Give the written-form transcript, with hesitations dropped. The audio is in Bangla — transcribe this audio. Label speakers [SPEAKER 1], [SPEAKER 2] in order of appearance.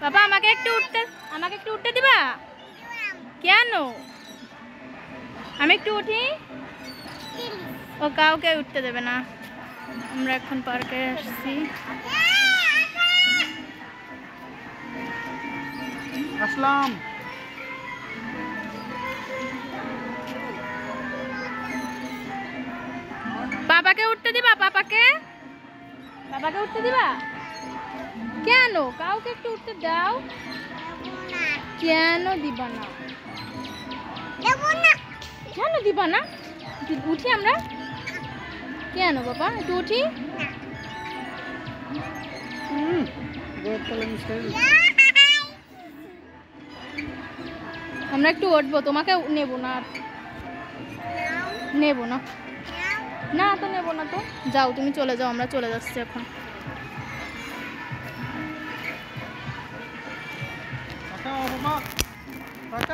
[SPEAKER 1] বাবা আমাকে একটু উঠতে দিবা? কেন? আমি একটু উঠি। ও কাউকে উঠতে দেবে না। আমরা এখন পার্কে আসছি।
[SPEAKER 2] আসলাম।
[SPEAKER 1] বাবাকে উঠতে দিবা? বাবাকে উঠতে দিবা? কেন? কাউকে একটু উঠতে দাও। কেন দিবা না? কেন দিবা না? উঠি আমরা। কেন বাবা? একটু উঠি। আমরা একটু উঠবো, তোমাকে নেব না। নেব না। না তো নেব না তো। যাও, তুমি চলে যাও, আমরা চলে যাচ্ছি এখন।
[SPEAKER 2] টাটা বাবা, টাটা।